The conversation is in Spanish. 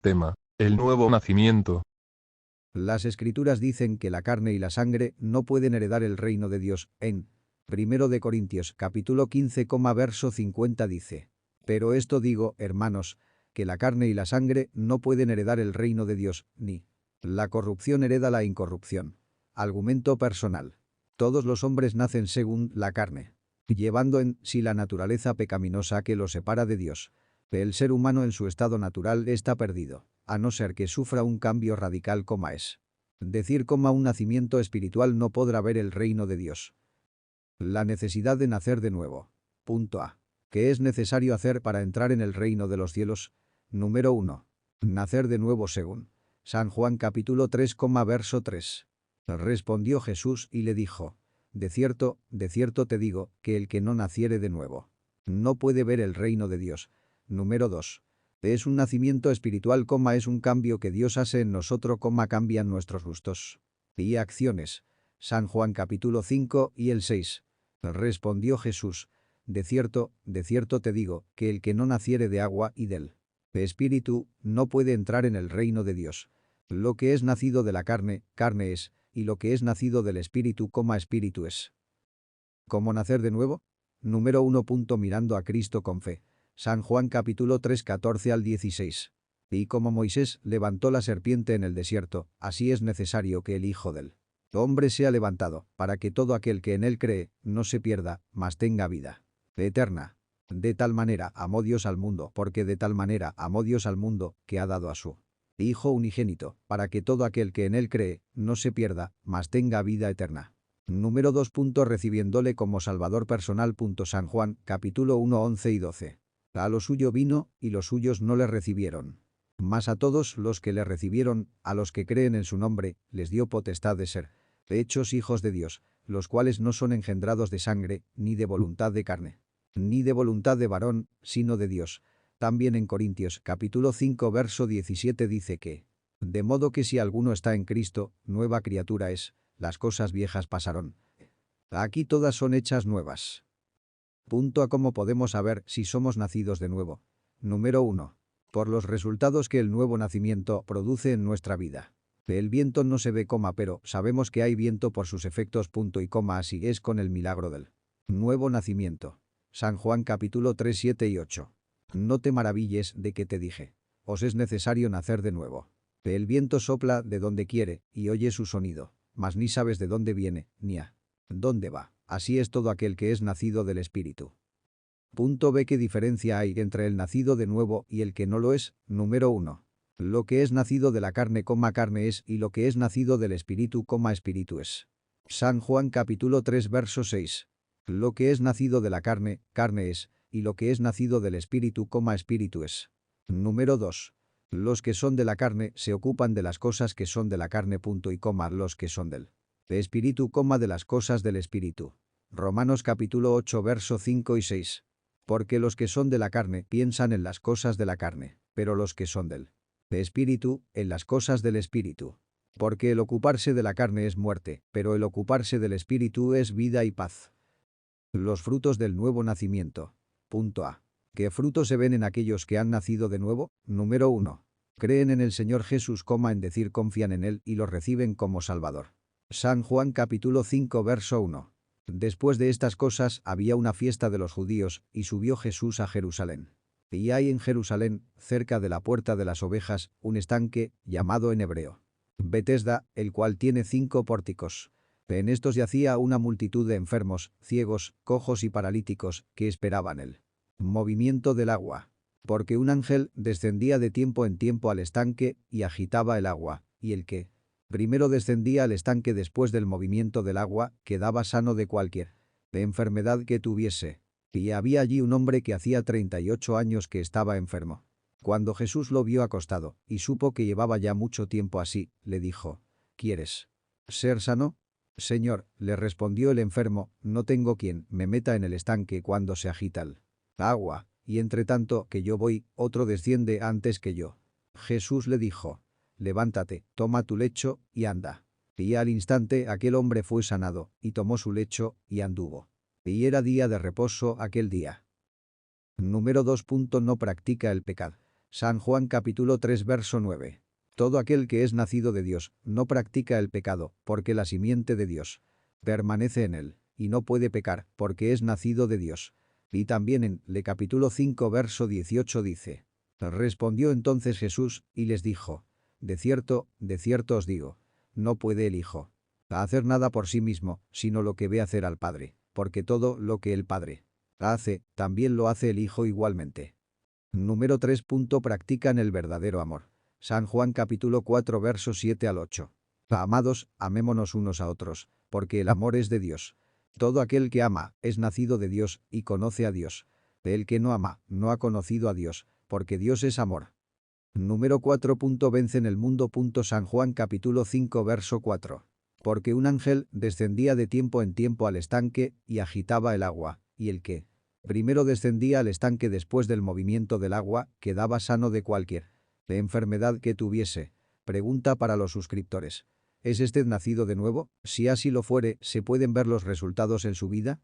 Tema: el nuevo nacimiento. Las Escrituras dicen que la carne y la sangre no pueden heredar el reino de Dios. En 1 de Corintios, capítulo 15, verso 50 dice: Pero esto digo, hermanos, que la carne y la sangre no pueden heredar el reino de Dios, ni la corrupción hereda la incorrupción. Argumento personal. Todos los hombres nacen según la carne, llevando en sí la naturaleza pecaminosa que los separa de Dios. El ser humano en su estado natural está perdido, a no ser que sufra un cambio radical como es decir, un nacimiento espiritual no podrá ver el reino de Dios. La necesidad de nacer de nuevo. Punto A. ¿Qué es necesario hacer para entrar en el reino de los cielos? Número 1. Nacer de nuevo según San Juan capítulo 3, verso 3. Respondió Jesús y le dijo: de cierto te digo, que el que no naciere de nuevo no puede ver el reino de Dios. Número 2. Es un nacimiento espiritual, es un cambio que Dios hace en nosotros, cambian nuestros gustos y acciones. San Juan capítulo 5 y el 6. Respondió Jesús: de cierto te digo, que el que no naciere de agua y del Espíritu no puede entrar en el reino de Dios. Lo que es nacido de la carne, carne es, y lo que es nacido del Espíritu, Espíritu es. ¿Cómo nacer de nuevo? Número 1. Mirando a Cristo con fe. San Juan capítulo 3, 14 al 16. Y como Moisés levantó la serpiente en el desierto, así es necesario que el Hijo del Hombre sea levantado, para que todo aquel que en él cree no se pierda, mas tenga vida eterna. De tal manera amó Dios al mundo, porque de tal manera amó Dios al mundo, que ha dado a su Hijo unigénito, para que todo aquel que en él cree no se pierda, mas tenga vida eterna. Número 2. Recibiéndole como Salvador personal. San Juan, capítulo 1, 11 y 12. A lo suyo vino, y los suyos no le recibieron. Mas a todos los que le recibieron, a los que creen en su nombre, les dio potestad de ser hechos hijos de Dios, los cuales no son engendrados de sangre, ni de voluntad de carne, ni de voluntad de varón, sino de Dios. También en Corintios, capítulo 5, verso 17 dice que: de modo que si alguno está en Cristo, nueva criatura es, las cosas viejas pasaron. Aquí todas son hechas nuevas. A cómo podemos saber si somos nacidos de nuevo. Número 1. Por los resultados que el nuevo nacimiento produce en nuestra vida. El viento no se ve, pero sabemos que hay viento por sus efectos. Así es con el milagro del nuevo nacimiento. San Juan capítulo 3, 7 y 8. No te maravilles de que te dije: os es necesario nacer de nuevo. El viento sopla de donde quiere y oye su sonido, mas ni sabes de dónde viene, ni a dónde va. Así es todo aquel que es nacido del Espíritu. B. ¿Qué diferencia hay entre el nacido de nuevo y el que no lo es? Número 1. Lo que es nacido de la carne, carne es, y lo que es nacido del Espíritu, Espíritu es. San Juan capítulo 3, verso 6. Lo que es nacido de la carne, carne es, y lo que es nacido del Espíritu, Espíritu es. Número 2. Los que son de la carne se ocupan de las cosas que son de la carne, los que son del Espíritu, de las cosas del Espíritu. Romanos capítulo 8, verso 5 y 6. Porque los que son de la carne piensan en las cosas de la carne, pero los que son del Espíritu, en las cosas del Espíritu. Porque el ocuparse de la carne es muerte, pero el ocuparse del Espíritu es vida y paz. Los frutos del nuevo nacimiento. A. ¿Qué frutos se ven en aquellos que han nacido de nuevo? Número 1. Creen en el Señor Jesús, en decir confían en Él y lo reciben como Salvador. San Juan capítulo 5, verso 1. Después de estas cosas había una fiesta de los judíos, y subió Jesús a Jerusalén. Y hay en Jerusalén, cerca de la puerta de las ovejas, un estanque, llamado en hebreo Betesda, el cual tiene 5 pórticos. En estos yacía una multitud de enfermos, ciegos, cojos y paralíticos, que esperaban el movimiento del agua. Porque un ángel descendía de tiempo en tiempo al estanque y agitaba el agua, y el que primero descendía al estanque después del movimiento del agua quedaba sano de cualquier enfermedad que tuviese. Y había allí un hombre que hacía 38 años que estaba enfermo. Cuando Jesús lo vio acostado, y supo que llevaba ya mucho tiempo así, le dijo: ¿quieres ser sano? Señor, le respondió el enfermo, no tengo quien me meta en el estanque cuando se agita el agua, y entre tanto que yo voy, otro desciende antes que yo. Jesús le dijo: levántate, toma tu lecho, y anda. Y al instante aquel hombre fue sanado, y tomó su lecho, y anduvo. Y era día de reposo aquel día. Número 2. No practica el pecado. San Juan capítulo 3 verso 9. Todo aquel que es nacido de Dios no practica el pecado, porque la simiente de Dios permanece en él, y no puede pecar, porque es nacido de Dios. Y también en le capítulo 5 verso 18 dice: respondió entonces Jesús, y les dijo: de cierto os digo, no puede el Hijo hacer nada por sí mismo, sino lo que ve hacer al Padre, porque todo lo que el Padre hace, también lo hace el Hijo igualmente. Número 3. Practican el verdadero amor. San Juan capítulo 4 versos 7 al 8. Amados, amémonos unos a otros, porque el amor es de Dios. Todo aquel que ama es nacido de Dios y conoce a Dios. El que no ama no ha conocido a Dios, porque Dios es amor. Número 4. Vencen el mundo. San Juan capítulo 5 verso 4. Porque un ángel descendía de tiempo en tiempo al estanque y agitaba el agua, y el que primero descendía al estanque después del movimiento del agua quedaba sano de cualquier enfermedad que tuviese. Pregunta para los suscriptores: ¿es usted nacido de nuevo? Si así lo fuere, ¿se pueden ver los resultados en su vida?